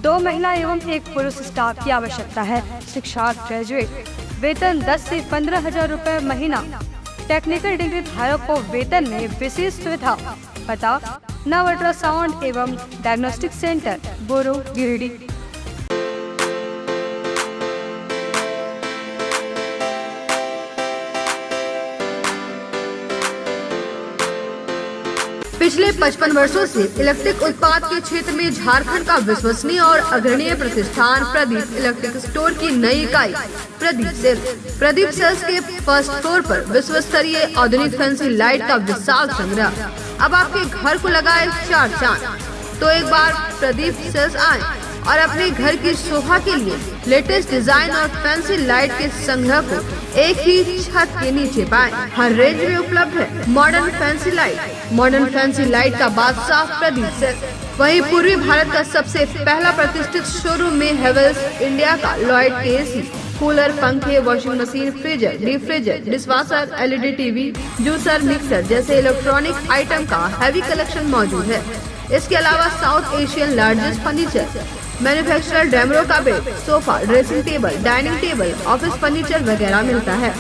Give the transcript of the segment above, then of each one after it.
2 महिला एवं 1 पुरुष स्टाफ की आवश्यकता है। शिक्षा ग्रेजुएट। वेतन 10 से 15,000 रुपए महीना। टेक्निकल डिग्री धारक को वेतन में विशेष सुविधा। पता नव अल्ट्रासाउंड एवं डायग्नोस्टिक सेंटर, बोरो, गिरिडीह। पिछले 55 वर्षों से इलेक्ट्रिक उत्पाद के क्षेत्र में झारखंड का विश्वसनीय और अग्रणीय प्रतिष्ठान प्रदीप इलेक्ट्रिक स्टोर की नई इकाई प्रदीप सेल्स के फर्स्ट फ्लोर पर विश्व स्तरीय आधुनिक फैंसी लाइट का विशाल संग्रह। अब आपके घर को लगाए 4 चांद। तो एक बार प्रदीप सेल्स आए और अपने घर की शोभा के लिए लेटेस्ट डिजाइन और फैंसी लाइट के संग्रह को एक ही छत के नीचे पाएं। हर रेंज में उपलब्ध है मॉडर्न फैंसी लाइट का बादशाह प्रदीप सेल्स। वहीं पूर्वी भारत का सबसे पहला प्रतिष्ठित शोरूम में हेवेल्स इंडिया का लॉयड के एसी, कूलर, पंखे, washing machine, freezer, deep freezer, dishwasher, LED TV, juicer, mixer जैसे इलेक्ट्रॉनिक आइटम का हैवी कलेक्शन मौजूद है। इसके अलावा South Asian largest furniture manufacturer Damro का bed, sofa, dressing table, dining table, office furniture वगैरह मिलता है।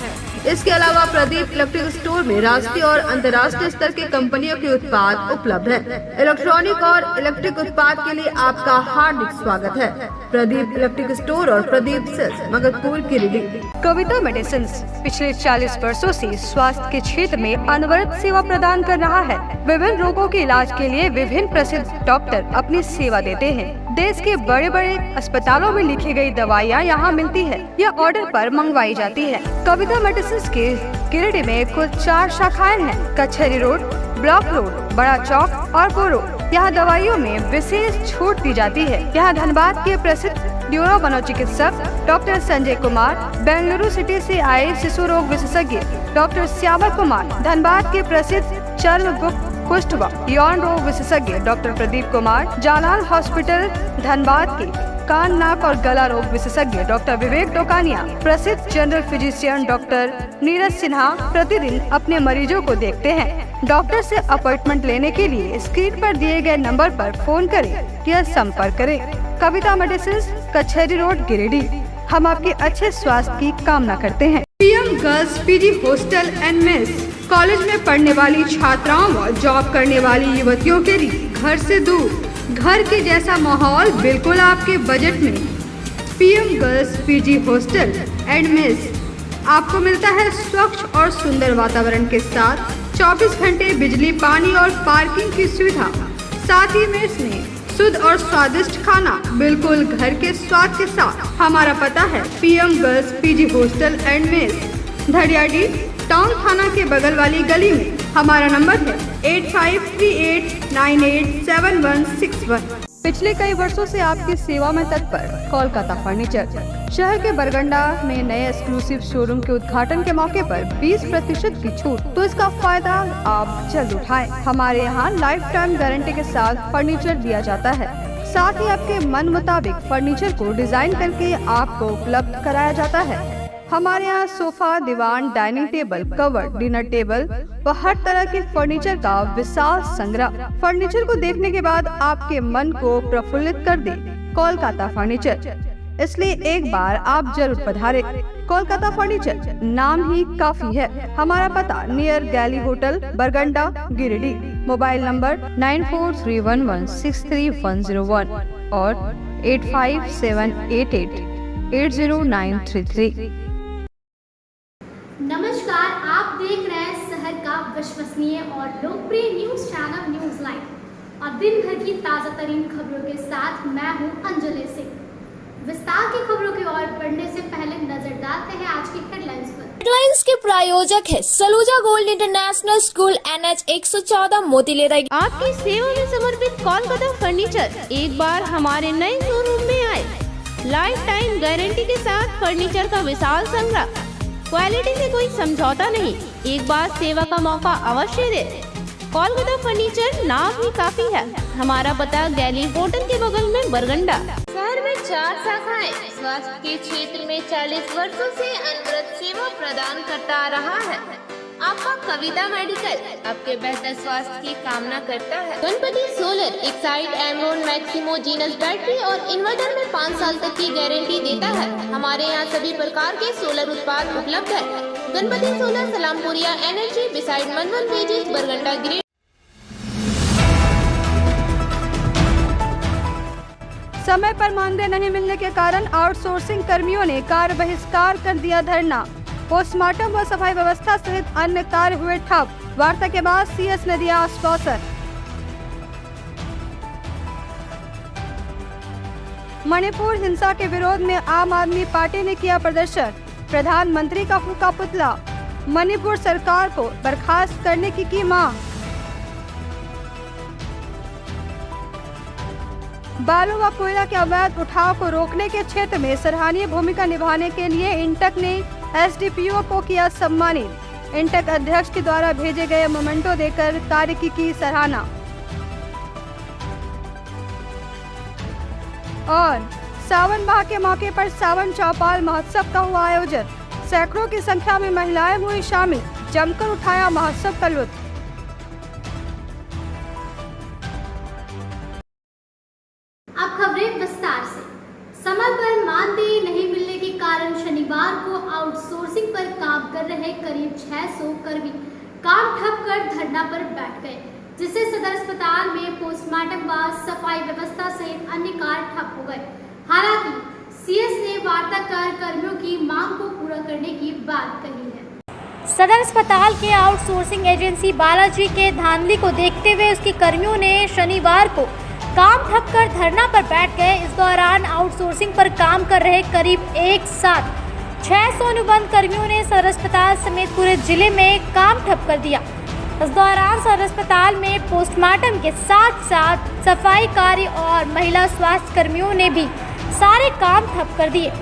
इसके अलावा प्रदीप इलेक्ट्रिक स्टोर में राष्ट्रीय और अंतर्राष्ट्रीय स्तर के कंपनियों के उत्पाद उपलब्ध हैं। इलेक्ट्रॉनिक और इलेक्ट्रिक उत्पाद के लिए आपका हार्दिक स्वागत है। प्रदीप इलेक्ट्रिक स्टोर और प्रदीप सेल्स, मगधपुर, गिरिडीह। कविता मेडिसिन पिछले 40 वर्षों से स्वास्थ्य के क्षेत्र में अनवरत सेवा प्रदान कर रहा है। विभिन्न रोगों के इलाज के लिए विभिन्न प्रसिद्ध डॉक्टर अपनी सेवा देते हैं। देश के बड़े बड़े अस्पतालों में लिखी गई दवाइयाँ यहाँ मिलती है या ऑर्डर पर मंगवाई जाती है। कविता मेडिसिन के गिरिडीह में कुल 4 शाखाएं हैं। कचहरी रोड, ब्लॉक रोड, बड़ा चौक और बोरो। यहाँ दवाइयों में विशेष छूट दी जाती है। यहाँ धनबाद के प्रसिद्ध न्यूरो मनोचिकित्सक डॉक्टर संजय कुमार, बेंगलुरु सिटी से आए शिशु रोग विशेषज्ञ डॉक्टर श्यामल कुमार, धनबाद के प्रसिद्ध चर्म, गुप्त, कुष्ठ व यौन रोग विशेषज्ञ डॉक्टर प्रदीप कुमार, जालान हॉस्पिटल धनबाद के कान, नाक और गला रोग विशेषज्ञ डॉक्टर विवेक डोकानिया, प्रसिद्ध general physician doctor Neeraj Sinha प्रतिदिन अपने मरीजों को देखते हैं। डॉक्टर से अपॉइंटमेंट लेने के लिए स्क्रीन पर दिए गए नंबर पर फोन करें या संपर्क करें। कविता मेडिसिन, कचहरी रोड, गिरिडीह। हम आपके अच्छे स्वास्थ्य की कामना करते हैं। PM girls PG hostel and mess. College में पढ़ने वाली छात्राओं व जॉब करने वाली युवतियों के लिए घर से दूर, घर के जैसा माहौल बिल्कुल आपके बजट में। PM girls PG hostel and mess आपको मिलता है स्वच्छ और सुंदर वातावरण के साथ 24 घंटे बिजली, पानी और पार्किंग की सुविधा। साथ ही मेस में शुद्ध और स्वादिष्ट खाना बिल्कुल घर के स्वाद के साथ। हमारा पता है PM girls PG hostel and mess, Dhadiyadih town थाना के बगल वाली गली में। हमारा नंबर है 8538987161। पिछले कई वर्षों से आपकी सेवा में तत्पर कोलकाता फर्नीचर। शहर के बरगंडा में नए एक्सक्लूसिव शोरूम के उद्घाटन के मौके पर 20% की छूट, तो इसका फायदा आप जल्द उठाएं। हमारे यहाँ लाइफ टाइम गारंटी के साथ फर्नीचर दिया जाता है। साथ ही आपके मन मुताबिक फर्नीचर को डिजाइन करके आपको उपलब्ध कराया जाता है। हमारे यहाँ सोफा, दीवान, dining table, cover, dinner table व हर तरह के फर्नीचर का विशाल संग्रह। फर्नीचर को देखने के बाद आपके मन को प्रफुल्लित कर दे कोलकाता फर्नीचर, इसलिए एक बार आप जरूर पधारें। कोलकाता फर्नीचर नाम ही काफी है। हमारा पता नियर गैली होटल, बरगंडा, गिरिडीह। मोबाइल नंबर 9431163101 और 8578880933। नमस्कार, आप देख रहे हैं शहर का विश्वसनीय और लोकप्रिय न्यूज चैनल न्यूज लाइव और दिन भर की ताजा तरीन खबरों के साथ मैं हूं अंजलि सिंह। विस्तार की खबरों की ओर बढ़ने से पहले नजर डालते हैं आज की हेडलाइंस पर। हेडलाइंस के प्रायोजक है Saluja gold international school, NH 114, मोतीलेरा। आपकी सेवा में समर्पित कोलकाता फर्नीचर एक बार हमारे नए शोरूम में आए। लाइफ टाइम गारंटी के साथ फर्नीचर का विशाल संग्रह, क्वालिटी से कोई समझौता नहीं। एक बार सेवा का मौका अवश्य दे। कोलकाता फर्नीचर नाम ही काफी है। हमारा पता गैली होटल के बगल में बरगंडा। शहर में 4 शाखाएं। स्वास्थ्य के क्षेत्र में 40 वर्षों से अनवरत सेवा प्रदान करता रहा है। आपका कविता मेडिकल आपके बेहतर स्वास्थ्य की कामना करता है। गणपति सोलर एक side Amaron Maximo genus battery और इन्वर्टर में 5 साल तक की गारंटी देता है। हमारे यहाँ सभी प्रकार के सोलर उत्पाद उपलब्ध है। Ganpati solar Salampuria energy beside मनवन पेजेस बरगंटा ग्रेड। समय पर मानदेय नहीं मिलने के कारण आउटसोर्सिंग कर्मियों ने कार्य बहिष्कार कर दिया धरना। पोस्टमार्टम व सफाई व्यवस्था सहित अन्य कार्य हुए ठप। वार्ता के बाद सीएस ने दिया आश्वासन। मणिपुर हिंसा के विरोध में आम आदमी पार्टी ने किया प्रदर्शन। प्रधानमंत्री का फूका पुतला। मणिपुर सरकार को बर्खास्त करने की मांग। बालू व कोयला के अवैध उठाव को रोकने के क्षेत्र में सराहनीय भूमिका निभाने के लिए इंटक ने एसडीपीओ को किया सम्मानित। इंटक अध्यक्ष के द्वारा भेजे गए मोमेंटो देकर कार्य की सराहना। और सावन माह के मौके पर सावन चौपाल महोत्सव का हुआ आयोजन। सैकड़ों की संख्या में महिलाएं हुई शामिल। जमकर उठाया महोत्सव का लुत्फ। अब खबरें विस्तार से। समय पर मानदेय नहीं मिलने के कारण शनिवार को आउटसोर्सिंग पर काम कर रहे करीब 600 कर्मी काम ठप कर धरना पर बैठ गए, जिससे सदर अस्पताल में पोस्टमार्टम व सफाई व्यवस्था सहित अन्य कार्य ठप हो गए। हालांकि सीएस ने वार्ता कर कर्मियों की मांग को पूरा करने की बात कही है। सदर अस्पताल के आउटसोर्सिंग एजेंसी बालाजी के धांधली को देखते हुए उसके कर्मियों ने शनिवार को काम ठप कर धरना पर बैठ गए। इस दौरान आउटसोर्सिंग पर काम कर रहे करीब एक साथ 600 अनुबंध कर्मियों ने सदर अस्पताल समेत पूरे जिले में काम ठप कर दिया। इस दौरान सदर अस्पताल में पोस्टमार्टम के साथ साथ सफाई कार्य और महिला स्वास्थ्य कर्मियों ने भी सारे काम ठप कर दिए।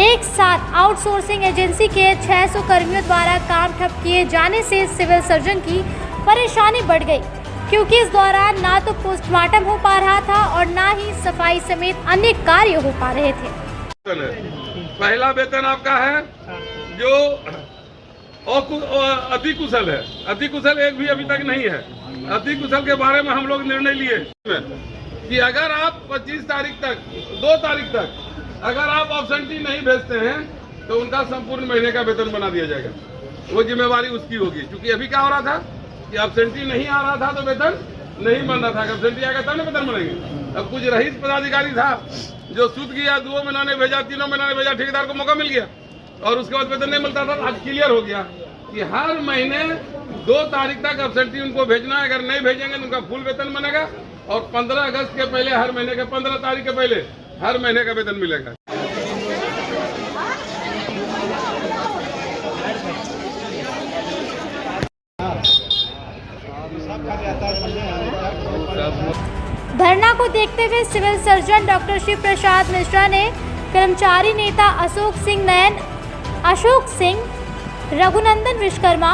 एक साथ आउटसोर्सिंग एजेंसी के 600 कर्मियों द्वारा काम ठप किए जाने से सिविल सर्जन की परेशानी बढ़ गई, क्योंकि इस दौरान ना तो पोस्टमार्टम हो पा रहा था और ना ही सफाई समेत अन्य कार्य हो पा रहे थे। पहला वेतन आपका है जो अति कुशल है। अति कुशल एक भी अभी तक नहीं है। अति कुशल के बारे में हम लोग निर्णय लिए कि अगर आप 25 तारीख तक 2 तारीख तक अगर आप एब्सेंटी नहीं भेजते हैं तो उनका संपूर्ण महीने का वेतन बना दिया जाएगा। वो जिम्मेवारी उसकी होगी, क्योंकि अभी क्या हो रहा था कि एब्सेंटी नहीं आ रहा था तो वेतन नहीं बन रहा था। एब्सेंटी आएगा तब ना वेतन बनेंगे। अब कुछ रईस पदाधिकारी था जो सूद गया, 2 महीना ने भेजा, 3 महीना ने भेजा, ठेकेदार को मौका मिल गया और उसके बाद वेतन नहीं मिलता था। आज क्लियर हो गया कि हर महीने 2 तारीख तक एब्सेंटी उनको भेजना है। अगर नहीं भेजेंगे तो उनका फुल वेतन बनेगा और 15 अगस्त के पहले हर महीने के 15 तारीख के पहले हर महीने का वेतन मिलेगा। धरना को देखते हुए सिविल सर्जन डॉक्टर शिव प्रसाद मिश्रा ने कर्मचारी नेता अशोक सिंह नयन, अशोक सिंह, रघुनंदन विश्वकर्मा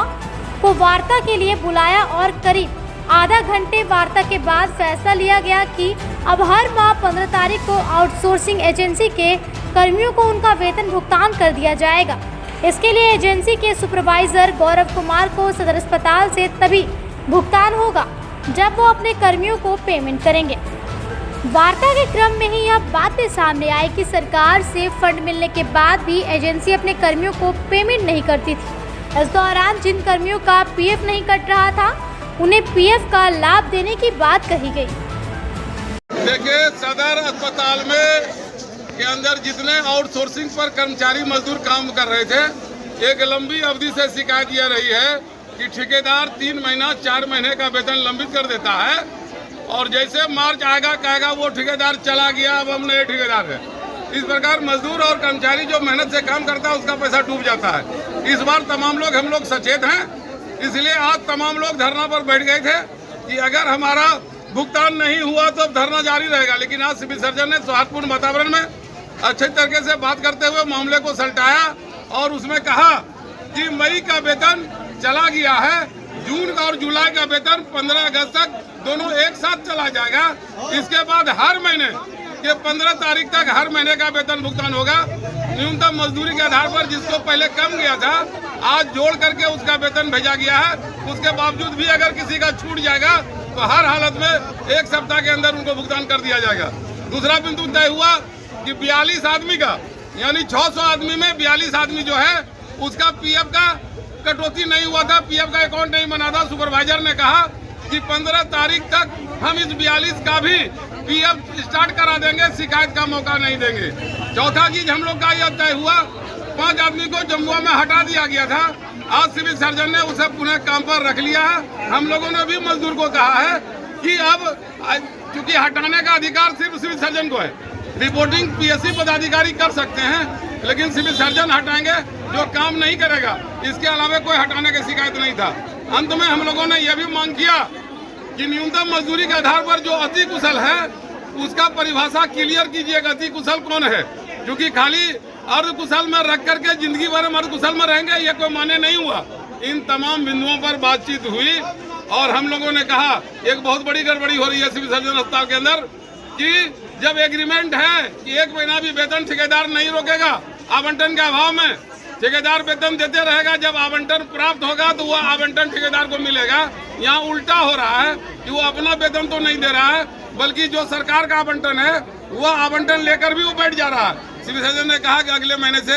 को वार्ता के लिए बुलाया और करीब आधा घंटे वार्ता के बाद फैसला लिया गया कि अब हर माह 15 तारीख को आउटसोर्सिंग एजेंसी के कर्मियों को उनका वेतन भुगतान कर दिया जाएगा। इसके लिए एजेंसी के सुपरवाइजर गौरव कुमार को सदर अस्पताल से तभी भुगतान होगा जब वो अपने कर्मियों को पेमेंट करेंगे। वार्ता के क्रम में ही यह बातें सामने आई कि सरकार से फंड मिलने के बाद भी एजेंसी अपने कर्मियों को पेमेंट नहीं करती थी। इस दौरान जिन कर्मियों का पीएफ नहीं कट रहा था उन्हें पीएफ का लाभ देने की बात कही गई। देखिए, सदर अस्पताल में के अंदर जितने आउटसोर्सिंग पर कर्मचारी मजदूर काम कर रहे थे, एक लंबी अवधि से शिकायत यह रही है कि ठेकेदार 3 महीना 4 महीने का वेतन लंबित कर देता है और जैसे मार्च आएगा कहेगा वो ठेकेदार चला गया, अब हम नए ठेकेदार हैं। इस प्रकार मजदूर और कर्मचारी जो मेहनत से काम करता है उसका पैसा डूब जाता है। इस बार तमाम लोग हम लोग सचेत हैं, इसलिए आज तमाम लोग धरना पर बैठ गए थे कि अगर हमारा भुगतान नहीं हुआ तो धरना जारी रहेगा। लेकिन आज सिविल सर्जन ने सौहार्दपूर्ण वातावरण में अच्छे तरीके से बात करते हुए मामले को सलटाया और उसमें कहा कि मई का वेतन चला गया है, जून का और जुलाई का वेतन 15 अगस्त तक दोनों एक साथ चला जाएगा। इसके बाद हर महीने के 15 तारीख तक हर महीने का वेतन भुगतान होगा। न्यूनतम मजदूरी के आधार पर जिसको पहले कम गया था आज जोड़ करके उसका वेतन भेजा गया है। उसके बावजूद भी अगर किसी का छूट जाएगा तो हर हालत में 1 सप्ताह के अंदर उनको भुगतान कर दिया जाएगा। दूसरा बिंदु तय हुआ कि 42 आदमी का यानी 600 आदमी में 42 आदमी जो है उसका पीएफ का कटौती नहीं हुआ था, पीएफ का अकाउंट नहीं बना था। सुपरवाइजर ने कहा कि 15 तारीख तक हम इस 42 का भी पीएफ स्टार्ट करा देंगे, शिकायत का मौका नहीं देंगे। चौथा चीज हम लोग का यह तय हुआ 5 आदमी को जम्मुआ में हटा दिया गया था, आज सिविल सर्जन ने उसे पुनः काम पर रख लिया है। हम लोगों ने भी मजदूर को कहा है कि अब चूंकि हटाने का अधिकार सिर्फ सिविल सर्जन को है, रिपोर्टिंग पीएससी पदाधिकारी कर सकते हैं, लेकिन सिविल सर्जन हटाएंगे जो काम नहीं करेगा। इसके अलावा कोई हटाने की शिकायत नहीं था। अंत में हम लोगों ने यह भी मांग किया कि न्यूनतम मजदूरी के आधार पर जो अति कुशल है उसका परिभाषा क्लियर कीजिएगा, अति कुशल कौन है, क्योंकि खाली अर्ध कुशल में रख करके जिंदगी भर हम अर्ध कुशल में रहेंगे ये कोई माने नहीं हुआ। इन तमाम बिंदुओं पर बातचीत हुई और हम लोगों ने कहा एक बहुत बड़ी गड़बड़ी हो रही है सिविल सर्जन अस्पताल के अंदर कि जब एग्रीमेंट है कि 1 महीना भी वेतन ठेकेदार नहीं रोकेगा, आवंटन के अभाव में ठेकेदार वेतन देते रहेगा, जब आवंटन प्राप्त होगा तो वह आवंटन ठेकेदार को मिलेगा। यहाँ उल्टा हो रहा है कि वो अपना वेतन तो नहीं दे रहा है, बल्कि जो सरकार का आवंटन है वह आवंटन लेकर भी वो बैठ जा रहा है। सिविल सर्जन ने कहा कि अगले महीने से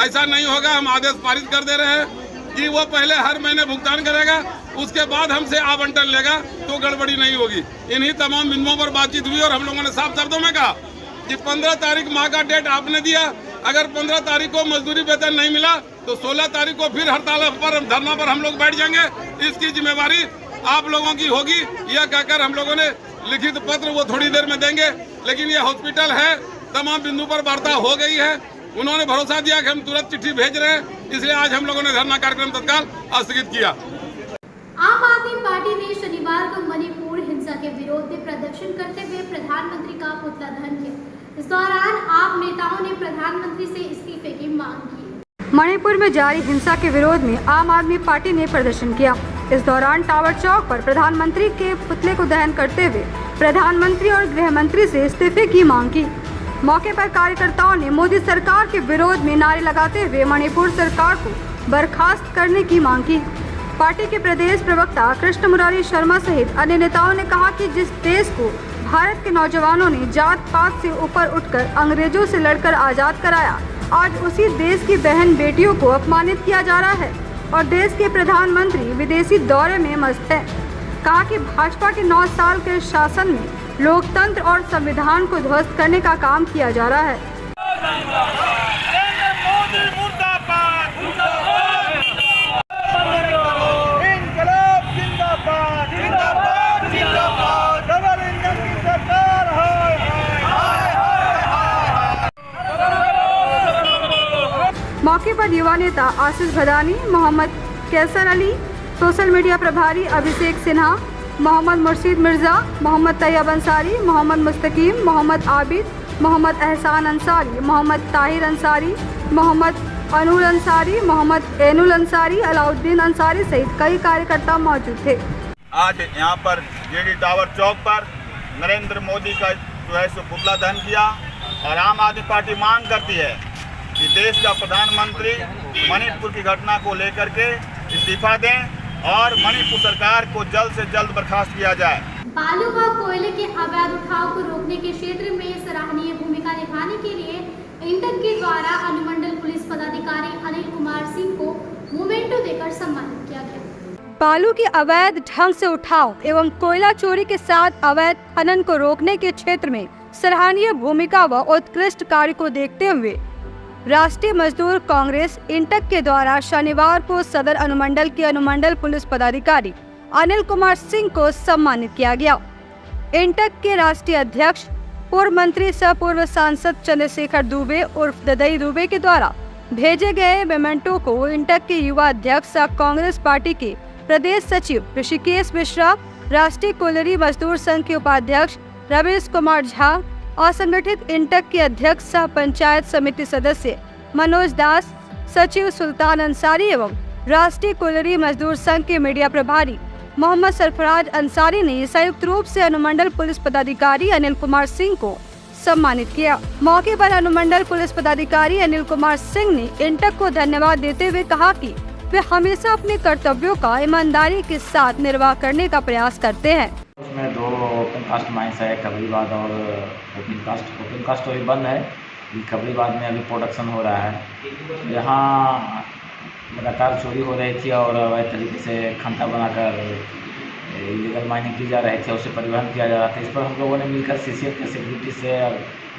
ऐसा नहीं होगा, हम आदेश पारित कर दे रहे हैं कि वो पहले हर महीने भुगतान करेगा, उसके बाद हमसे आवंटन लेगा तो गड़बड़ी नहीं होगी। इन्हीं तमाम बिंदुओं पर बातचीत हुई और हम लोगों ने साफ शब्दों में कहा कि 15 तारीख माह का डेट आपने दिया, अगर 15 तारीख को मजदूरी वेतन नहीं मिला तो 16 तारीख को फिर हड़ताल पर धरना पर हम लोग बैठ जाएंगे। इसकी जिम्मेवारी आप लोगों की होगी। यह कहकर हम लोगों ने लिखित पत्र वो थोड़ी देर में देंगे, लेकिन ये हॉस्पिटल है, तमाम बिंदु पर वार्ता हो गई है। उन्होंने भरोसा दिया कि हम तुरंत चिट्ठी भेज रहे हैं, इसलिए आज हम लोगों ने धरना कार्यक्रम तत्काल स्थगित किया। आम आदमी पार्टी ने शनिवार को मणिपुर हिंसा के विरोध में प्रदर्शन करते हुए प्रधानमंत्री का पुतला दहन किया। इस दौरान आप नेताओं ने प्रधानमंत्री से इस्तीफे की मांग की। मणिपुर में जारी हिंसा के विरोध में आम आदमी पार्टी ने प्रदर्शन किया। इस दौरान टावर चौक पर प्रधानमंत्री के पुतले को दहन करते हुए प्रधानमंत्री और गृह मंत्री से इस्तीफे की मांग की। मौके पर कार्यकर्ताओं ने मोदी सरकार के विरोध में नारे लगाते हुए मणिपुर सरकार को बर्खास्त करने की मांग की। पार्टी के प्रदेश प्रवक्ता कृष्ण मुरारी शर्मा सहित अन्य नेताओं ने कहा कि जिस देश को भारत के नौजवानों ने जात पात से ऊपर उठकर अंग्रेजों से लड़कर आज़ाद कराया, आज उसी देश की बहन बेटियों को अपमानित किया जा रहा है और देश के प्रधानमंत्री विदेशी दौरे में मस्त है। कहा कि भाजपा के 9 साल के शासन में लोकतंत्र और संविधान को ध्वस्त करने का काम किया जा रहा है। मौके पर युवा नेता आशीष भदानी, मोहम्मद कैसर अली, सोशल मीडिया प्रभारी अभिषेक सिन्हा, मोहम्मद मुर्शीद मिर्जा, मोहम्मद तैयब अंसारी, मोहम्मद मुस्तकीम, मोहम्मद आबिद, मोहम्मद एहसान अंसारी, मोहम्मद ताहिर अंसारी, मोहम्मद अनूर अंसारी, मोहम्मद एनुल अंसारी, अलाउद्दीन अंसारी सहित कई कार्यकर्ता मौजूद थे। आज यहाँ पर जेडी टावर चौक पर नरेंद्र मोदी का जो है सो पुतला दहन किया और आम आदमी पार्टी मांग करती है कि देश का प्रधानमंत्री मणिपुर की घटना को लेकर के इस्तीफा दें और मणिपुर सरकार को जल्द से जल्द बर्खास्त किया जाए। बालू व कोयले के अवैध उठाव को रोकने के क्षेत्र में सराहनीय भूमिका निभाने के लिए इंटक के द्वारा अनुमंडल पुलिस पदाधिकारी अनिल कुमार सिंह को मोमेंटो देकर सम्मानित किया गया। बालू के अवैध ढंग से उठाव एवं कोयला चोरी के साथ अवैध खनन को रोकने के क्षेत्र में सराहनीय भूमिका व उत्कृष्ट कार्य को देखते हुए राष्ट्रीय मजदूर कांग्रेस इंटक के द्वारा शनिवार को सदर अनुमंडल के अनुमंडल पुलिस पदाधिकारी अनिल कुमार सिंह को सम्मानित किया गया। इंटक के राष्ट्रीय अध्यक्ष पूर्व मंत्री सह पूर्व सांसद चंद्रशेखर दुबे उर्फ ददई दुबे के द्वारा भेजे गए मेमेंटो को इंटक के युवा अध्यक्ष सह कांग्रेस पार्टी के प्रदेश सचिव ऋषिकेश मिश्रा, राष्ट्रीय कोयलरी मजदूर संघ के उपाध्यक्ष रमेश कुमार झा, असंगठित इंटक के अध्यक्ष सह पंचायत समिति सदस्य मनोज दास, सचिव सुल्तान अंसारी एवं राष्ट्रीय कोयलरी मजदूर संघ के मीडिया प्रभारी मोहम्मद सरफराज अंसारी ने संयुक्त रूप से अनुमंडल पुलिस पदाधिकारी अनिल कुमार सिंह को सम्मानित किया। मौके पर अनुमंडल पुलिस पदाधिकारी अनिल कुमार सिंह ने इंटक को धन्यवाद देते हुए कहा कि वे हमेशा अपने कर्तव्यों का ईमानदारी के साथ निर्वाह करने का प्रयास करते हैं। उसमें 2 ओपन कास्ट माइंस है, खबरीबाद और ओपन कास्ट अभी बंद है, खबरीबाद में अभी प्रोडक्शन हो रहा है। यहाँ लगातार चोरी हो रही थी और अवैध तरीके से खंता बनाकर इलीगल माइनिंग की जा रही थी, उसे परिवहन किया जा रहा था। इस पर हम लोगों ने मिलकर सीसीएफ के सिक्योरिटी से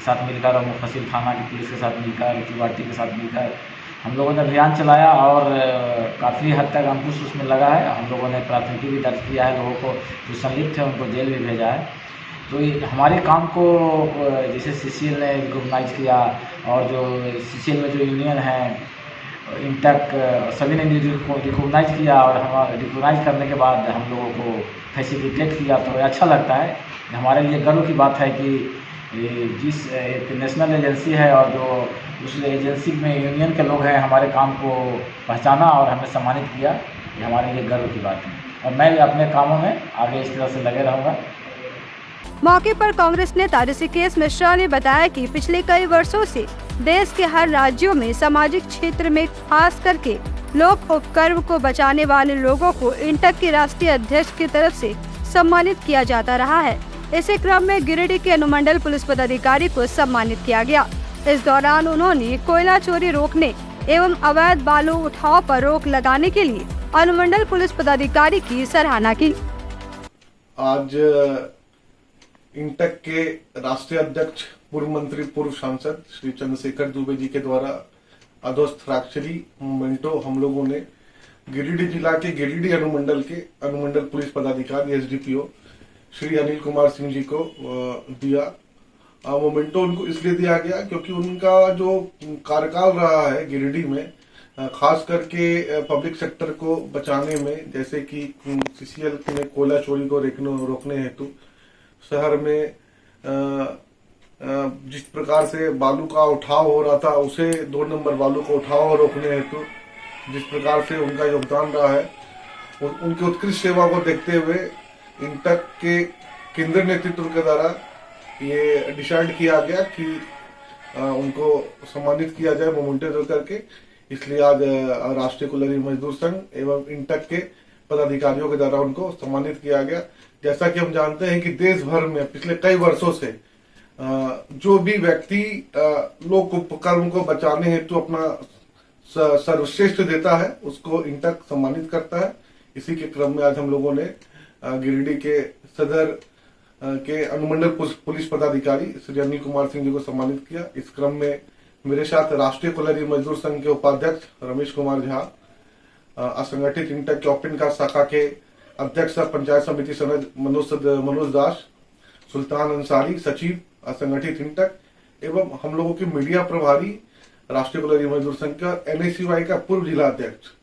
साथ मिलकर और मुफस्सिल थाना की पुलिस के साथ मिलकर, तिवाटी के साथ मिलकर हम लोगों ने अभियान चलाया और काफ़ी हद तक अंकुश उसमें लगा है। हम लोगों ने प्राथमिकी भी दर्ज किया है, लोगों को जो संलिप्त थे उनको जेल भी भेजा है। तो हमारे काम को जैसे सीसीएल ने रिकॉग्नाइज किया और जो सीसीएल में जो यूनियन है इंटक सभी ने रिकॉग्नाइज किया और हम रिकॉग्नाइज करने के बाद हम लोगों को फैसिलिटेट किया, तो अच्छा लगता है। हमारे लिए गर्व की बात है कि जिस एक नेशनल एजेंसी है और जो उस एजेंसी में यूनियन के लोग हैं हमारे काम को पहचाना और हमें सम्मानित किया, ये हमारे लिए गर्व की बात है और मैं अपने कामों में आगे इस तरह से लगे रहूँगा। मौके पर कांग्रेस नेता ऋषिकेश मिश्रा ने बताया कि पिछले कई वर्षों से देश के हर राज्यों में सामाजिक क्षेत्र में खास करके लोक उपक्रम को बचाने वाले लोगों को इंटक के राष्ट्रीय अध्यक्ष की तरफ से सम्मानित किया जाता रहा है। इसी क्रम में गिरिडीह के अनुमंडल पुलिस पदाधिकारी को सम्मानित किया गया। इस दौरान उन्होंने कोयला चोरी रोकने एवं अवैध बालू उठाव पर रोक लगाने के लिए अनुमंडल पुलिस पदाधिकारी की सराहना की। आज इंटक के राष्ट्रीय अध्यक्ष, पूर्व मंत्री, पूर्व सांसद श्री चंद्रशेखर दुबे जी के द्वारा अधोस्थराक्षरी मोमेंटो हम लोगों ने गिरिडीह जिला के गिरिडीह अनुमंडल के अनुमंडल पुलिस पदाधिकारी एसडीपीओ श्री अनिल कुमार सिंह जी को दिया। मोमेंटो उनको इसलिए दिया गया क्योंकि उनका जो कार्यकाल रहा है गिरिडीह में, खास करके पब्लिक सेक्टर को बचाने में, जैसे कि सीसीएल में कोयला चोरी को रोकने हेतु शहर में जिस प्रकार से बालू का उठाव हो रहा था, उसे 2 नंबर बालू का उठाव रोकने हेतु जिस प्रकार से उनका योगदान रहा है, उनकी उत्कृष्ट सेवा को देखते हुए इंटक के केंद्रीय नेतृत्व के द्वारा ये डिसाइड किया गया कि उनको सम्मानित किया जाए मोमेंटो दे करके। इसलिए आज राष्ट्रीय कुल्लरी मजदूर संघ एवं इंटक के पदाधिकारियों के द्वारा उनको सम्मानित किया गया। जैसा कि हम जानते हैं कि देश भर में पिछले कई वर्षों से जो भी व्यक्ति लोक उपक्रम को बचाने हेतु अपना सर्वश्रेष्ठ देता है, उसको इंटक सम्मानित करता है। इसी के क्रम में आज हम लोगों ने गिरिडीह के सदर के अनुमंडल पुलिस पदाधिकारी श्री अनिल कुमार सिंह जी को सम्मानित किया। इस क्रम में मेरे साथ राष्ट्रीय कुल्लरी मजदूर संघ के उपाध्यक्ष रमेश कुमार झा, असंगठित इंटक के ओपन कास्ट शाखा के अध्यक्ष पंचायत समिति सनद मनोज दास, सुल्तान अंसारी, सचिव असंगठित इंटक एवं हम लोगों के मीडिया प्रभारी राष्ट्रीय कुल्लरी मजदूर संघ का एनएसयूआई का पूर्व जिला अध्यक्ष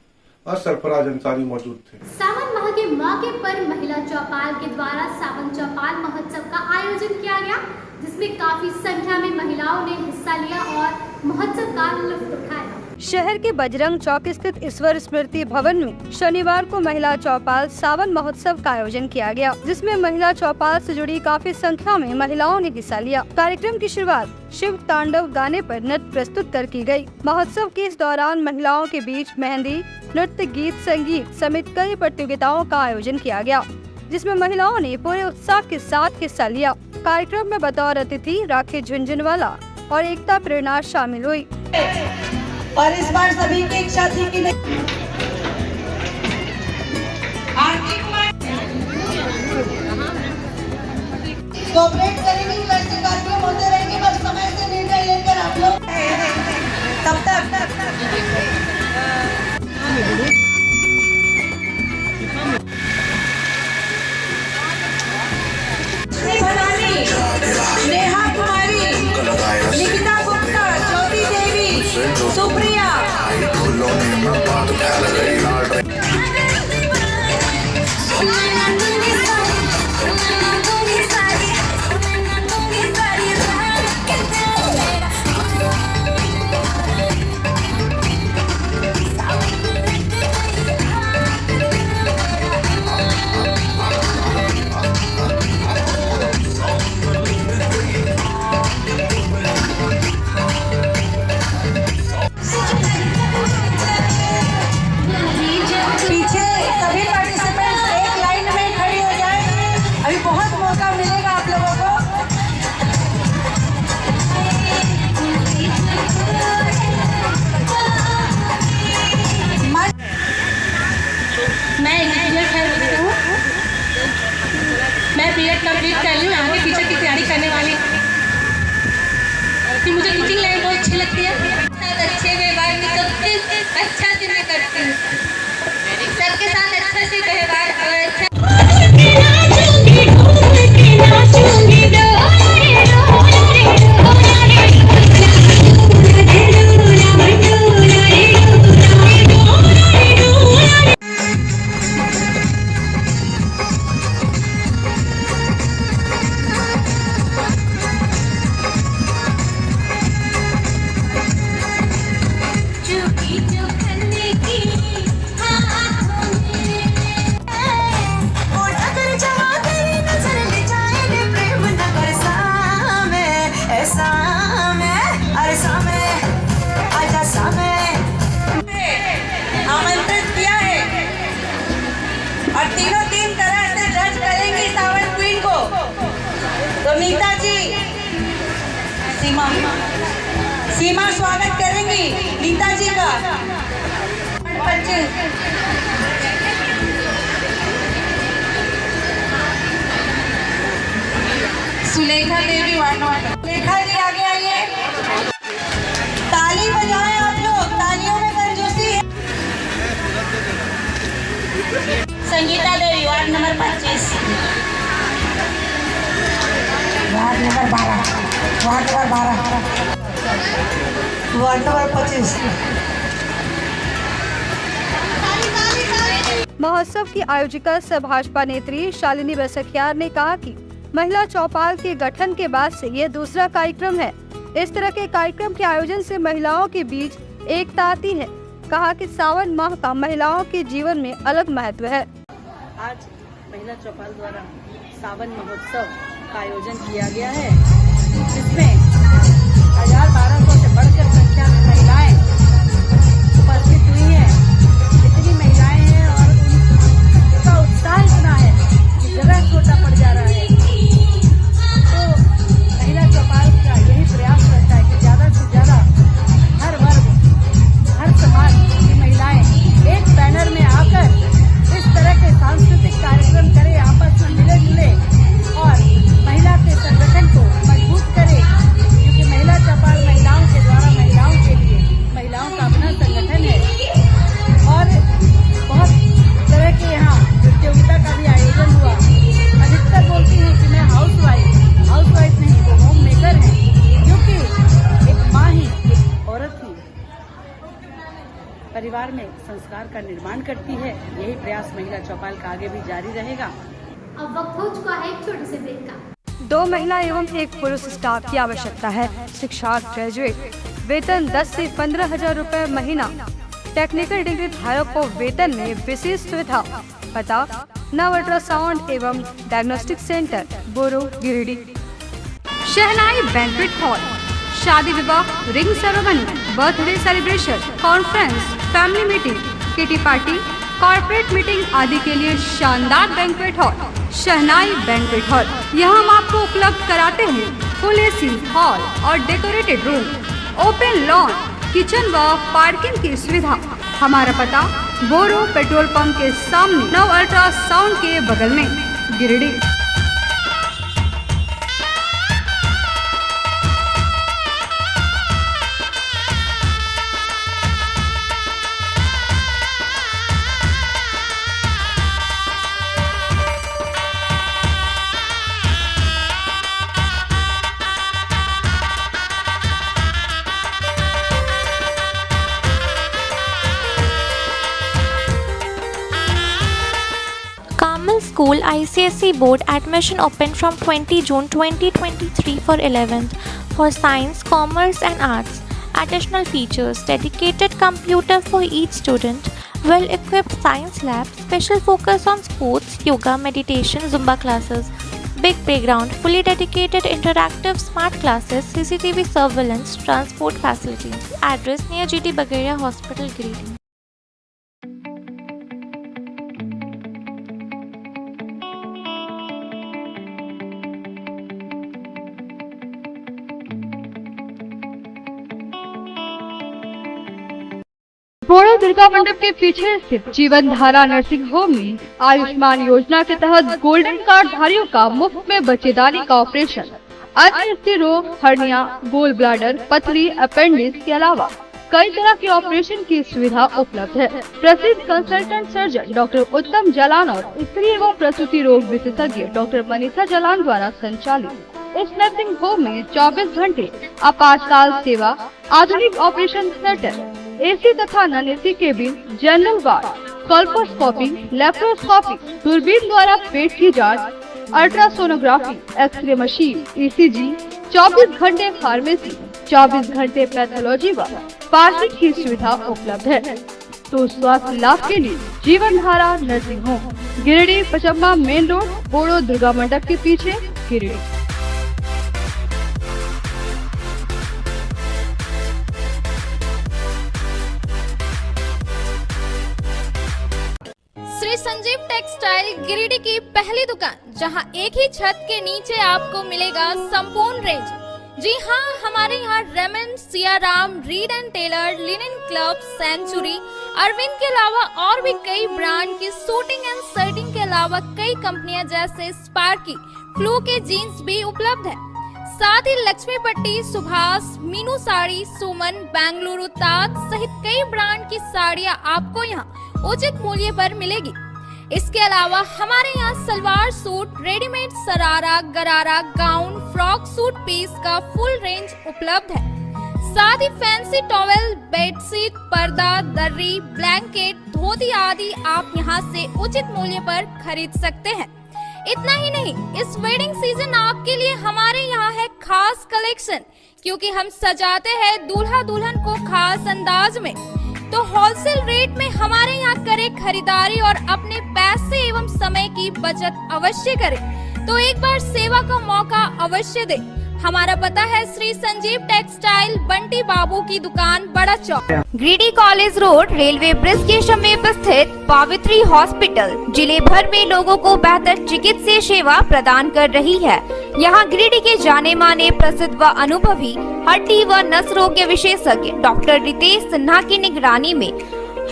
सरफराज अंसारी मौजूद थे। सावन माह के मौके पर महिला चौपाल के द्वारा सावन चौपाल महोत्सव का आयोजन किया गया, जिसमें काफी संख्या में महिलाओं ने हिस्सा लिया और महोत्सव का लुत्फ उठाया। शहर के बजरंग चौक स्थित ईश्वर स्मृति भवन में शनिवार को महिला चौपाल सावन महोत्सव का आयोजन किया गया, जिसमें महिला चौपाल से जुड़ी काफी संख्या में महिलाओं ने हिस्सा लिया। कार्यक्रम की शुरुआत शिव तांडव गाने पर नृत्य प्रस्तुत कर की गई। महोत्सव के इस दौरान महिलाओं के बीच मेहंदी, नृत्य, गीत, संगीत समेत कई प्रतियोगिताओं का आयोजन किया गया, जिसमें महिलाओं ने पूरे उत्साह के साथ हिस्सा लिया। कार्यक्रम में बतौर अतिथि राखी झुंझुनवाला और एकता प्रेरणा शामिल हुई। और इस बार सभी की इच्छा थी कि कोऑपरेट करेंगे, वैसे कार्यक्रम होते रहेंगे, बस समय से निर्णय लेकर आप लोग तब तक नेहा कुमारी, निकिता गुप्ता, ज्योति देवी, सुप्रिया, सामे अरे सामे आजा सामे आमंत्रित किया है और तीनों तीन तरह से जज करेंगी सावन क्वीन को। तो नीता जी सीमा स्वागत करेंगी नीता जी का। सुलेखा देवी सुलेखा जी आगे आइए। ताली बजाएं आप लोग, तालियों में कंजूसी है। Sangita Devi ward number 25। Ward number 12 ward number 25। महोत्सव की आयोजिका सह भाजपा नेत्री शालिनी बसखियार ने कहा कि महिला चौपाल के गठन के बाद से ये दूसरा कार्यक्रम है। इस तरह के कार्यक्रम के आयोजन से महिलाओं के बीच एकता आती है। कहा कि सावन माह का महिलाओं के जीवन में अलग महत्व है। आज महिला चौपाल द्वारा सावन महोत्सव का आयोजन किया गया है, जिसमें 1200 से बढ़कर संख्या में महिलाएं उपस्थित हुई हैं। इतनी महिलाएं हैं और उनका उत्साह इतना है कि जगह छोटा पड़ जा रहा है। तो महिला चौपाल का यही प्रयास रहता है कि ज्यादा से ज्यादा हर वर्ग, हर समाज की महिलाएं एक बैनर में आकर इस तरह के सांस्कृतिक कार्यक्रम करें, आपस में मिले जुले और महिला के संगठन को मजबूत करें, क्योंकि महिला चौपाल महिलाओं के द्वारा महिलाओं के लिए, महिलाओं का अपना संगठन है। और बहुत तरह के यहाँ प्रतियोगिता का भी आयोजन हुआ। अधिकतर बोलती हैं कि मैं हाउसवाइफ नहीं, वो होम मेकर है, क्योंकि एक माँ ही, एक औरत ही परिवार में संस्कार का निर्माण करती है। यही प्रयास महिला चौपाल का आगे भी जारी रहेगा। अब वक्त हो चुका है एक छोटे से ब्रेक का। 2 महिला एवं 1 पुरुष स्टाफ की आवश्यकता है। शिक्षा ग्रेजुएट, वेतन 10 से 15,000 रुपए महीना। टेक्निकल डिग्री धारक को वेतन में विशेष सुविधा। पता नव अल्ट्रासाउंड एवं डायग्नोस्टिक सेंटर, बोरो, गिरिडीह। शहनाई बैंक्वेट हॉल, शादी विवाह, ring ceremony, birthday celebration, conference, family meeting, kitty party, corporate meeting आदि के लिए शानदार बैंक्वेट हॉल शहनाई बैंक्वेट हॉल। यहाँ हम आपको उपलब्ध कराते हैं फुल एसी हॉल और decorated room, open lawn, kitchen व पार्किंग की सुविधा। हमारा पता बोरो पेट्रोल पंप के सामने, नव अल्ट्रासाउंड के बगल में, Giridih. School ICSE board admission open from 20 June 2023 for 11th for science, commerce and arts. Additional features: dedicated computer for each student, well-equipped science lab, special focus on sports, yoga, meditation, Zumba classes, big playground, fully dedicated interactive smart classes, CCTV surveillance, transport facilities. Address near GT Bagaria Hospital, Giridih. बोरो दुर्गा मंडप के पीछे स्थित जीवन Dhara nursing home में आयुष्मान योजना के तहत golden card धारियों का मुफ्त में बच्चेदानी का ऑपरेशन, अन्य स्त्री रोग, हर्निया, गोल ब्लाडर, पथरी, अपेंडिक्स के अलावा कई तरह के ऑपरेशन की सुविधा उपलब्ध है। प्रसिद्ध कंसल्टेंट सर्जन डॉक्टर उत्तम जालान और स्त्री एवं प्रसूति रोग विशेषज्ञ डॉक्टर मनीषा जालान द्वारा संचालित इस नर्सिंग होम में 24 घंटे आपातकाल सेवा, आधुनिक ऑपरेशन थिएटर, एसी तथा non AC cabin, general ward, colposcopy, laparoscopy, दूरबीन द्वारा पेट की जांच, अल्ट्रासोनोग्राफी, एक्सरे मशीन, ईसीजी, 24 घंटे फार्मेसी, 24 घंटे पैथोलॉजी व पार्किंग की सुविधा उपलब्ध है। तो स्वास्थ्य लाभ के लिए Jeevan Dhara nursing home, Giridih, Pachamba main road, Boro Durga Mandap के पीछे, गिरिडीह। संजीव टेक्सटाइल गिरिडीह की पहली दुकान, जहां एक ही छत के नीचे आपको मिलेगा संपूर्ण रेंज। जी हाँ, हमारे यहाँ Raymond, Siyaram, Reid and Taylor, linen club, Century, Arvind के अलावा और भी कई ब्रांड की सूटिंग एंड शर्टिंग के अलावा कई कंपनियां जैसे स्पार्की, फ्लू के जीन्स भी उपलब्ध है। साथ ही लक्ष्मी पट्टी, सुभाष, मीनू साड़ी, सुमन, बेंगलुरु ताज सहित कई ब्रांड की साड़ियां आपको यहाँ उचित मूल्य पर मिलेगी। इसके अलावा हमारे यहाँ सलवार सूट, रेडीमेड सरारा, गरारा, गाउन, फ्रॉक सूट पीस का फुल रेंज उपलब्ध है। साथ ही फैंसी टॉवेल, बेडशीट, पर्दा, दर्री, ब्लैंकेट, धोती आदि आप यहाँ से उचित मूल्य पर खरीद सकते हैं। इतना ही नहीं, इस वेडिंग सीजन आपके लिए हमारे यहाँ है खास कलेक्शन, क्योंकि हम सजाते हैं दूल्हा दुल्हन को खास अंदाज में। तो होलसेल रेट में हमारे यहाँ करें खरीदारी और अपने पैसे एवं समय की बचत अवश्य करें। तो एक बार सेवा का मौका अवश्य दें। हमारा पता है श्री संजीव टेक्सटाइल, बंटी बाबू की दुकान, Bada Chowk, Giridih college road, railway bridge के समीप स्थित पावित्री हॉस्पिटल जिले भर में लोगों को बेहतर चिकित्सीय सेवा प्रदान कर रही है। यहाँ गिरिडीह के जाने माने, प्रसिद्ध व अनुभवी हड्डी व नस रोग के विशेषज्ञ डॉक्टर रितेश सिन्हा की निगरानी में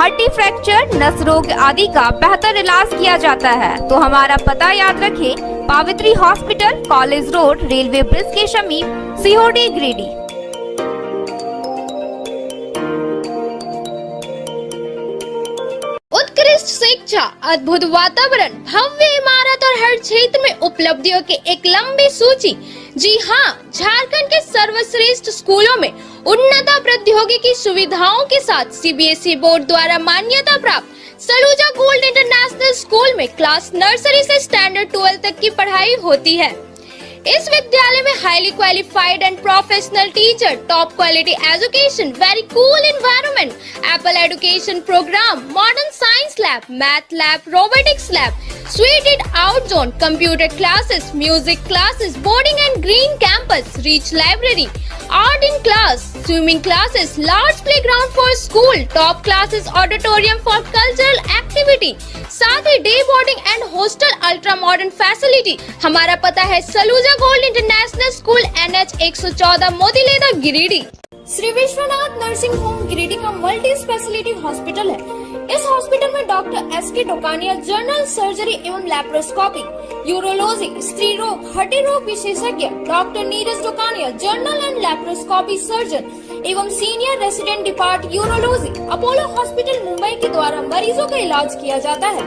हड्डी फ्रैक्चर, नस रोग आदि का बेहतर इलाज किया जाता है। तो हमारा पता याद रखें, Pavitri hospital, college road, railway bridge के समीप, सीहोडी, गिरिडीह। उत्कृष्ट शिक्षा, अद्भुत वातावरण, भव्य इमारत और हर क्षेत्र में उपलब्धियों की एक लंबी सूची। जी हाँ, झारखंड के सर्वश्रेष्ठ स्कूलों में उन्नत प्रौद्योगिकी सुविधाओं के साथ सीबीएसई बोर्ड द्वारा मान्यता प्राप्त सलूजा गोल्ड इंटरनेशनल स्कूल में क्लास नर्सरी से स्टैंडर्ड 12 तक की पढ़ाई होती है। इस विद्यालय में highly qualified and professional teacher, top quality education, very cool environment, Apple education programme, modern science lab, math lab, robotics lab, suited out zone, computer classes, music classes, boarding and green campus, rich library, art in class, swimming classes, large playground for school, top classes, auditorium for cultural activity, साथ ही day boarding and hostel, ultra modern facility. हमारा पता है Saluja gold international school, NH 114, Motileda, Giridih. Shri Vishwanath nursing home Giridih का multi speciality hospital है। इस hospital में doctor SK Tokania general surgery एवं लैप्रोस्कोपी, यूरोलॉजी, स्त्री रोग, हड्डी रोग विशेषज्ञ, doctor Neeraj Tokania general and laparoscopy surgeon एवं senior resident depart urology, Apollo hospital Mumbai के द्वारा मरीजों का इलाज किया जाता है।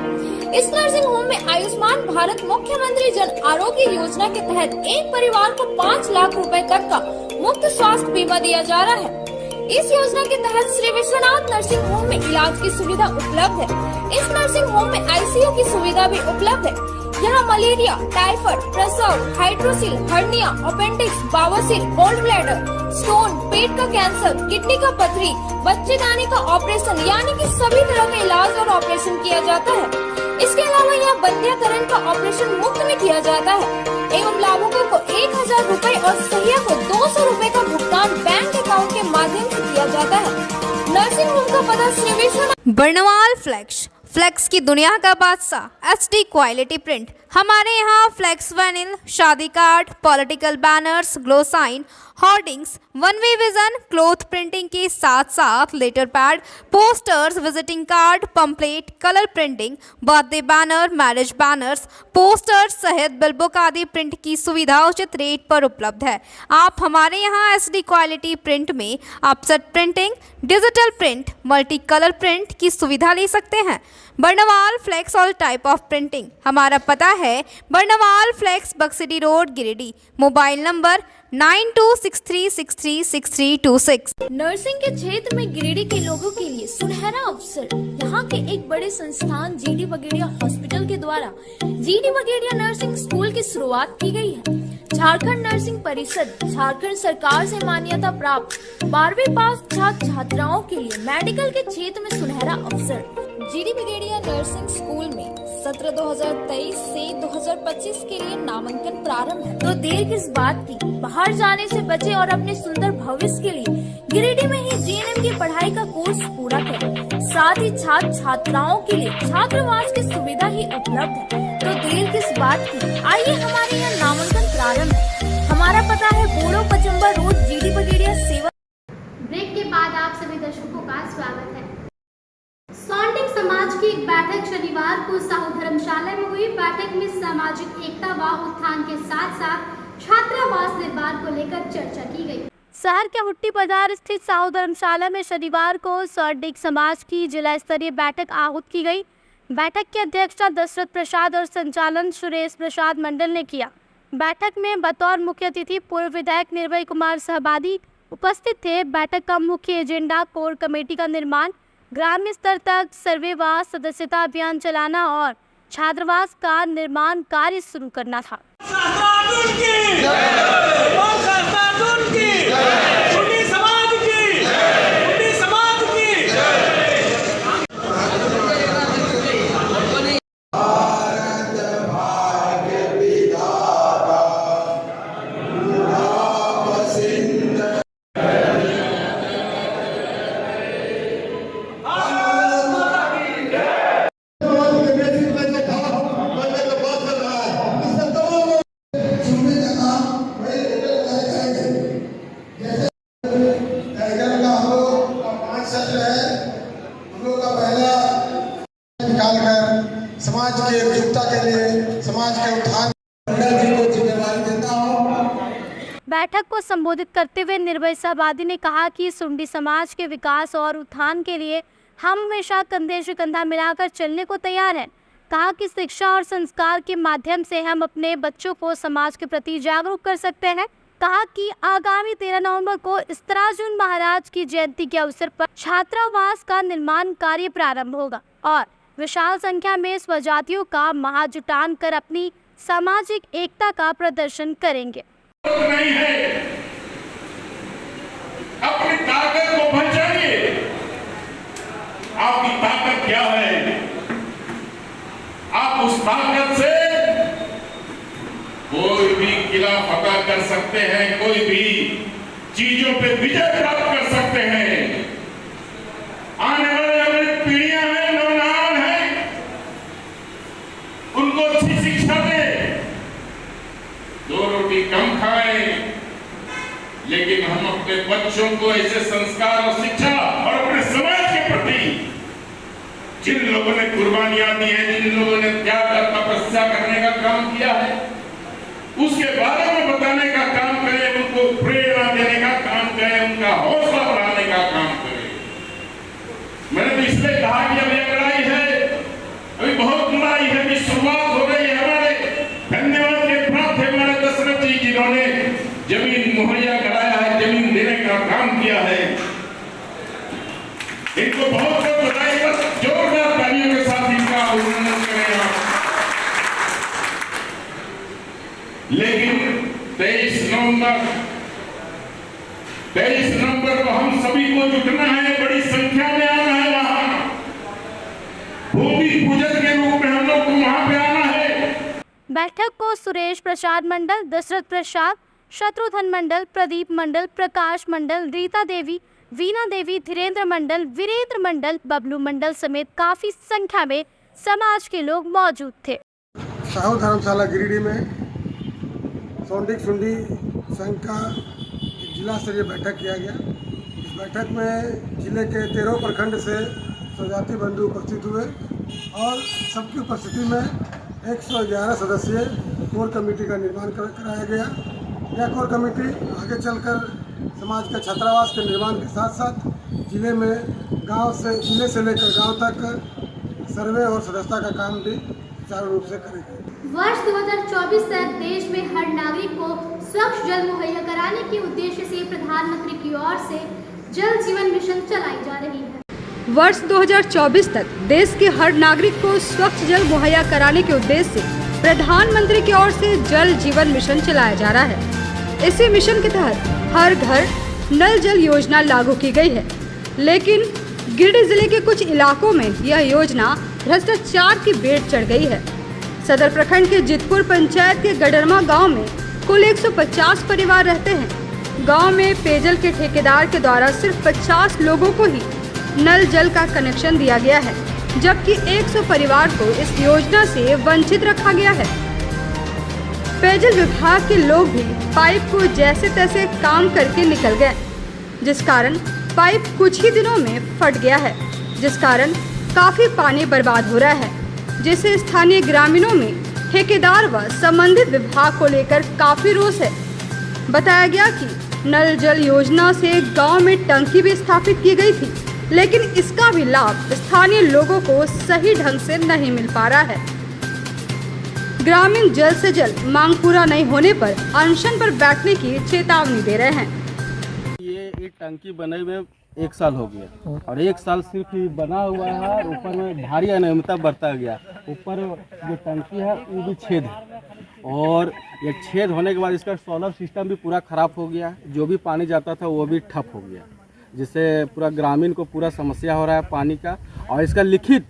इस नर्सिंग होम में आयुष्मान भारत मुख्यमंत्री जन आरोग्य योजना के तहत एक परिवार को 5 लाख रुपए तक का मुफ्त स्वास्थ्य बीमा दिया जा रहा है। इस योजना के तहत श्री विश्वनाथ नर्सिंग होम में इलाज की सुविधा उपलब्ध है। इस नर्सिंग होम में ICU की सुविधा भी उपलब्ध है। यहाँ मलेरिया, टाइफाइड, प्रसव, हाइड्रोसिल, हर्निया, अपेंडिक्स, बावसीर, गोल्ड ब्लैडर, स्टोन, पेट का कैंसर, किडनी का पथरी, बच्चेदानी का ऑपरेशन यानी कि सभी तरह का इलाज और ऑपरेशन किया जाता है। इसके अलावा यहाँ बंध्याकरण का ऑपरेशन मुफ्त में किया जाता है एवं लाभुकों को 1000 रुपए और सहिया को 200 रुपए का भुगतान बैंक अकाउंट के माध्यम से किया जाता है। नर्सिंग होम का पता श्री विश्वनाथ। बर्नवाल फ्लेक्स की दुनिया का बादशाह, HD क्वालिटी प्रिंट। हमारे यहाँ फ्लेक्स वैनिल, शादी card, political banners, glow sign, hoardings, one way vision, cloth printing के साथ साथ letter pad, posters, visiting card, pamphlet, colour printing, birthday banner, marriage banners, posters सहित बिलबुक आदि प्रिंट की सुविधा उचित रेट पर उपलब्ध है। आप हमारे यहाँ SD क्वालिटी प्रिंट में offset printing, digital print, multi colour print की सुविधा ले सकते हैं। Barnwal flex all type of printing. हमारा पता है Barnwal flex, Baksidih road, Giridih. Mobile number 9263636326। Nursing के क्षेत्र में गिरिडीह के लोगों के लिए सुनहरा अवसर। यहाँ के एक बड़े संस्थान GD बगेड़िया हॉस्पिटल के द्वारा GD बगेड़िया नर्सिंग स्कूल की शुरुआत की गई है। झारखंड नर्सिंग परिषद, झारखंड सरकार से मान्यता प्राप्त 12वीं पास छात्र छात्राओं के लिए मेडिकल के क्षेत्र में सुनहरा अवसर। GD बगेड़िया नर्सिंग स्कूल में सत्र 2023 से 2025 के लिए नामांकन प्रारंभ है। तो देर किस बात की, बाहर जाने से बचे और अपने सुंदर भविष्य के लिए गिरिडीह में ही GNM की पढ़ाई का कोर्स पूरा करें। साथ ही छात्र छात्राओं के लिए छात्रावास की सुविधा ही उपलब्ध है। तो देर किस बात की, आइए हमारे यहाँ नामांकन प्रारंभ है। हमारा पता है बोड़ो पचम्बा रोड, जीडी बगेड़िया सेवा। ब्रेक के बाद आप सभी दर्शकों का स्वागत है। सौंडिक समाज की एक बैठक शनिवार को साहू धर्मशाला में हुई। बैठक में सामाजिक एकता व उत्थान के साथ साथ छात्रावास निर्माण को लेकर चर्चा की गई। शहर के हुट्टी बाजार स्थित साहू धर्मशाला में शनिवार को सौंडिक समाज की जिला स्तरीय बैठक आहूत की गई। बैठक की अध्यक्षता दशरथ प्रसाद और संचालन सुरेश प्रसाद मंडल ने किया। बैठक में बतौर मुख्य अतिथि पूर्व विधायक निर्भय कुमार सहबादी उपस्थित थे। बैठक का मुख्य एजेंडा कोर कमेटी का निर्माण, ग्रामीण स्तर तक सर्वे व सदस्यता अभियान चलाना और छात्रावास का निर्माण कार्य शुरू करना था। समाज की एकजुटता के लिए समाज के उत्थान को जिम्मेदारी देता हूं। बैठक को संबोधित करते हुए निर्भय सहबादी ने कहा कि सुंडी समाज के विकास और उत्थान के लिए हम हमेशा कंधे से कंधा मिलाकर चलने को तैयार हैं। कहा कि शिक्षा और संस्कार के माध्यम से हम अपने बच्चों को समाज के प्रति जागरूक कर सकते हैं। कहा कि आगामी 13 नवंबर को इस्तराजुन महाराज की जयंती के अवसर पर छात्रावास का निर्माण कार्य प्रारंभ होगा और विशाल संख्या में स्वजातियों का महाजुटान कर अपनी सामाजिक एकता का प्रदर्शन करेंगे। नहीं है, अपनी ताकत को पहचानिए। आपकी ताकत क्या है? आप उस ताकत से कोई भी किला फतह कर सकते हैं, कोई भी चीजों पे विजय प्राप्त कर सकते हैं। आने वाले हमारी पीढ़ियां हैं, नौजवान हैं, उनको अच्छी शिक्षा दें, 2 रोटी कम खाएं, लेकिन हम अपने बच्चों को ऐसे संस्कार और शिक्षा और अपने समाज के प्रति जिन लोगों ने कुर्बानियां दी हैं, जिन लोगों ने त्याग और तपस्या करने का काम किया है, उसके बारे में बताने का काम करें, उनको प्रेरणा देने का काम करें, उनका हौसला बढ़ाने का काम करें। मैंने तो इसलिए कहा कि अभी लड़ाई है, अभी बहुत लड़ाई है, अभी शुरुआत हो रही है। हमारे धन्यवाद के प्राप्त है हमारे दशरथ जी, जिन्होंने जमीन मुहैया कराया है, जमीन देने का काम किया है। इनको बहुत बहुत बधाई, बस जोरदार तालियों के साथ इनका अभिनंदन करें आप। लेकिन 23 नवंबर को हम सभी को जुटना है, बड़ी संख्या में आना है। वहां भूमि पूजन के रूप में हम लोग को वहां पे आना है। बैठक को सुरेश प्रसाद मंडल, दशरथ प्रसाद, शत्रुघ्न मंडल, प्रदीप मंडल, प्रकाश मंडल, रीता देवी, वीना देवी, धीरेन्द्र मंडल, वीरेंद्र मंडल, बबलू मंडल समेत काफी संख्या में समाज के लोग मौजूद थे। साहू धर्मशाला गिरिडीह में सौंडिक सुंडी संघ का जिला स्तरीय बैठक किया गया। इस बैठक में जिले के 13 प्रखंड से स्वजाति बंधु उपस्थित हुए और सबकी उपस्थिति में 111 सदस्यीय कोर कमेटी का निर्माण कराया गया। यह कोर कमेटी आगे चलकर समाज के छात्रावास के निर्माण के साथ साथ जिले से लेकर गांव तक सर्वे और सदस्यता का काम भी सुचारू रूप से करेगी। वर्ष 2024 तक देश में हर नागरिक को स्वच्छ जल मुहैया कराने के उद्देश्य से प्रधानमंत्री की ओर से जल जीवन मिशन चलाई जा रही है। वर्ष 2024 तक देश के हर नागरिक को स्वच्छ जल मुहैया कराने के उद्देश्य से प्रधानमंत्री की ओर से जल जीवन मिशन चलाया जा रहा है। इसी मिशन के तहत हर घर नल जल योजना लागू की गई है, लेकिन गिरिडीह जिले के कुछ इलाकों में यह योजना भ्रष्टाचार की बेट चढ़ गई है। सदर प्रखंड के जितपुर पंचायत के गडरमा गांव में कुल 150 परिवार रहते हैं। गांव में पेयजल के ठेकेदार के द्वारा सिर्फ 50 लोगों को ही नल जल का कनेक्शन दिया गया है, जबकि 100 परिवार को इस योजना से वंचित रखा गया है। पेयजल विभाग के लोग भी पाइप को जैसे तैसे काम करके निकल गए, जिस कारण पाइप कुछ ही दिनों में फट गया है, जिस कारण काफी पानी बर्बाद हो रहा है, जिससे स्थानीय ग्रामीणों में ठेकेदार व संबंधित विभाग को लेकर काफी रोष है। बताया गया कि नल जल योजना से गांव में टंकी भी स्थापित की गई थी, लेकिन इसका भी लाभ स्थानीय लोगों को सही ढंग से नहीं मिल पा रहा है। ग्रामीण जल्द से जल्द मांग पूरा नहीं होने पर अनशन पर बैठने की चेतावनी दे रहे हैं। ये टंकी बने हुए 1 साल हो गया और 1 साल सिर्फ बना हुआ है और ऊपर में भारी अनियमितता बरता गया। ऊपर जो टंकी है वो भी छेद है और ये छेद होने के बाद इसका सोलर सिस्टम भी पूरा ख़राब हो गया। जो भी पानी जाता था वो भी ठप हो गया, जिससे पूरा ग्रामीण को पूरा समस्या हो रहा है पानी का। और इसका लिखित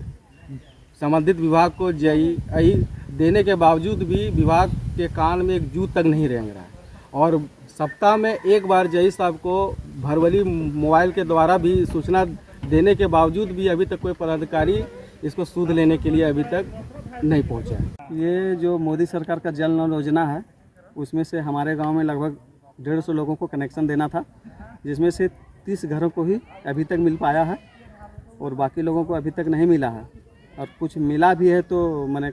संबंधित विभाग को JEI देने के बावजूद भी विभाग के कान में एक जू तक नहीं रेंग रहा है। और सप्ताह में एक बार JEI साहब को भरवली मोबाइल के द्वारा भी सूचना देने के बावजूद भी अभी तक कोई पदाधिकारी इसको सूद लेने के लिए अभी तक नहीं पहुंचा है। ये जो मोदी सरकार का जल नल योजना है, उसमें से हमारे गांव में लगभग 150 लोगों को कनेक्शन देना था, जिसमें से 30 घरों को ही अभी तक मिल पाया है और बाकी लोगों को अभी तक नहीं मिला है। और कुछ मिला भी है तो मैंने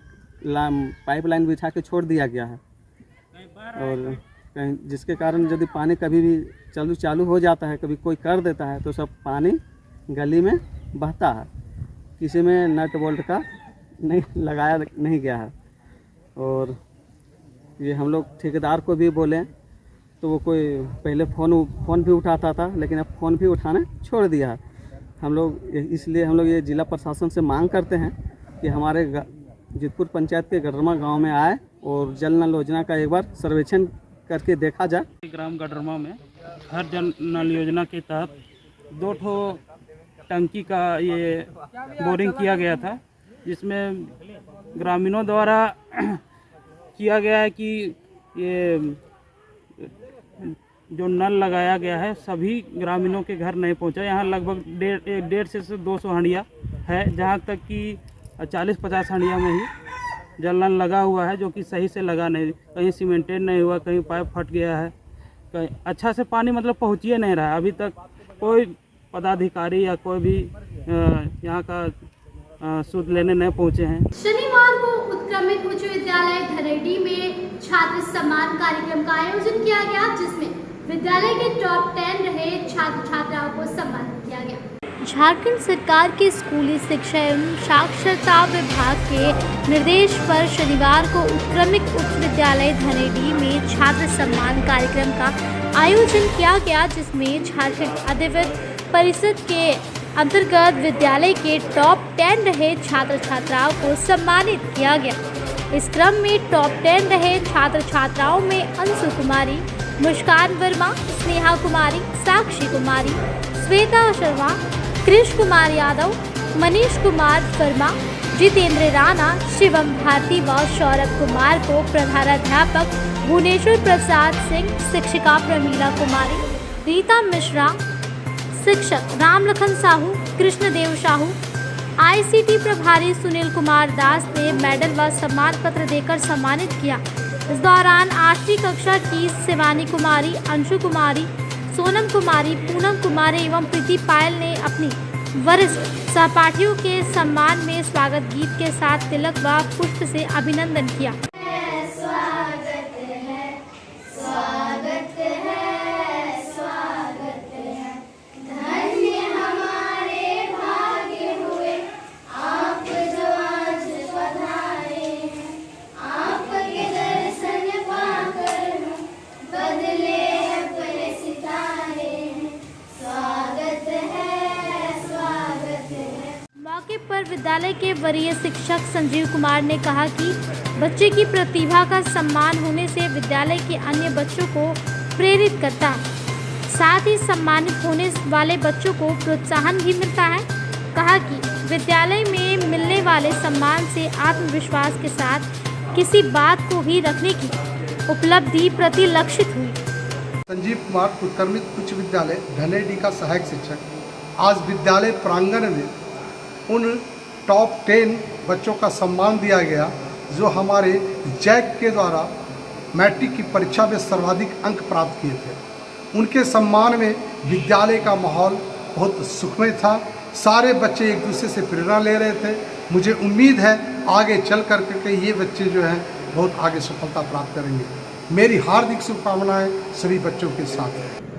पाइपलाइन बिछा के छोड़ दिया गया है, और कहीं जिसके कारण यदि पानी कभी भी चालू हो जाता है, कभी कोई कर देता है तो सब पानी गली में बहता है। किसी में नट बोल्ट का लगाया नहीं गया है। और ये हम लोग ठेकेदार को भी बोले तो वो कोई पहले फ़ोन भी उठाता था, लेकिन अब फ़ोन भी उठाना छोड़ दिया है। इसलिए हम लोग ये जिला प्रशासन से मांग करते हैं कि हमारे जितपुर पंचायत के गडरमा गांव में आए और जल नल योजना का एक बार सर्वेक्षण करके देखा जाए। ग्राम गडरमा में हर जल नल योजना के तहत 2 ठो टंकी का ये बोरिंग किया गया था, जिसमें ग्रामीणों द्वारा किया गया है कि ये जो नल लगाया गया है सभी ग्रामीणों के घर नहीं पहुंचा। यहाँ लगभग 150 से 200 हंडिया है, जहाँ तक कि 40-50 हंडिया में ही जल नल लगा हुआ है, जो कि सही से लगा नहीं, कहीं सीमेंटेड नहीं हुआ, कहीं पाइप फट गया है, कहीं अच्छा से पानी मतलब पहुँच ही नहीं रहा है। अभी तक कोई पदाधिकारी या कोई भी यहाँ का सूद लेने नहीं पहुँचे हैं। शनिवार को उत्क्रमित उच्च विद्यालय धरेडी में छात्र सम्मान कार्यक्रम का आयोजन किया गया, जिसमें विद्यालय के टॉप 10 रहे छात्र छात्राओं को सम्मानित किया गया। झारखंड सरकार के स्कूली शिक्षा एवं साक्षरता विभाग के निर्देश पर शनिवार को उत्क्रमित उच्च विद्यालय धनेडी में छात्र सम्मान कार्यक्रम का आयोजन किया गया, जिसमें झारखंड अधिविद्य परिषद के अंतर्गत विद्यालय के टॉप 10 रहे छात्र छात्राओं को सम्मानित किया गया। इस क्रम में टॉप 10 रहे छात्र छात्राओं में अंशु कुमारी, मुस्कान वर्मा, स्नेहा कुमारी, साक्षी कुमारी, श्वेता शर्मा, कृष कुमार यादव, मनीष कुमार वर्मा, जितेंद्र राणा, शिवम भारती व सौरभ कुमार को प्रधानाध्यापक भुवनेश्वर प्रसाद सिंह, शिक्षिका प्रमीला कुमारी, रीता मिश्रा, शिक्षक रामलखन साहू, कृष्णदेव साहू, ICT प्रभारी सुनील कुमार दास ने मेडल व सम्मान पत्र देकर सम्मानित किया। इस दौरान 8वीं कक्षा की शिवानी कुमारी, अंशु कुमारी, सोनम कुमारी, पूनम कुमारी एवं प्रीति पायल ने अपनी वरिष्ठ सहपाठियों के सम्मान में स्वागत गीत के साथ तिलक व पुष्प से अभिनंदन किया। पर विद्यालय के वरीय शिक्षक संजीव कुमार ने कहा कि बच्चे की प्रतिभा का सम्मान होने से विद्यालय के अन्य बच्चों को प्रेरित करता है, साथ ही सम्मानित होने वाले बच्चों को प्रोत्साहन भी मिलता है। कहा कि विद्यालय में मिलने वाले सम्मान से आत्मविश्वास के साथ किसी बात को भी रखने की उपलब्धि प्रति लक्षित हुई। संजीव कुमार, उत्क्रमित उच्च विद्यालय धनेडी का सहायक शिक्षक। आज विद्यालय प्रांगण में उन टॉप 10 बच्चों का सम्मान दिया गया जो हमारे जैक के द्वारा मैट्रिक की परीक्षा में सर्वाधिक अंक प्राप्त किए थे। उनके सम्मान में विद्यालय का माहौल बहुत सुखमय था। सारे बच्चे एक दूसरे से प्रेरणा ले रहे थे। मुझे उम्मीद है आगे चल कर के ये बच्चे जो हैं बहुत आगे सफलता प्राप्त करेंगे। मेरी हार्दिक शुभकामनाएं सभी बच्चों के साथ हैं।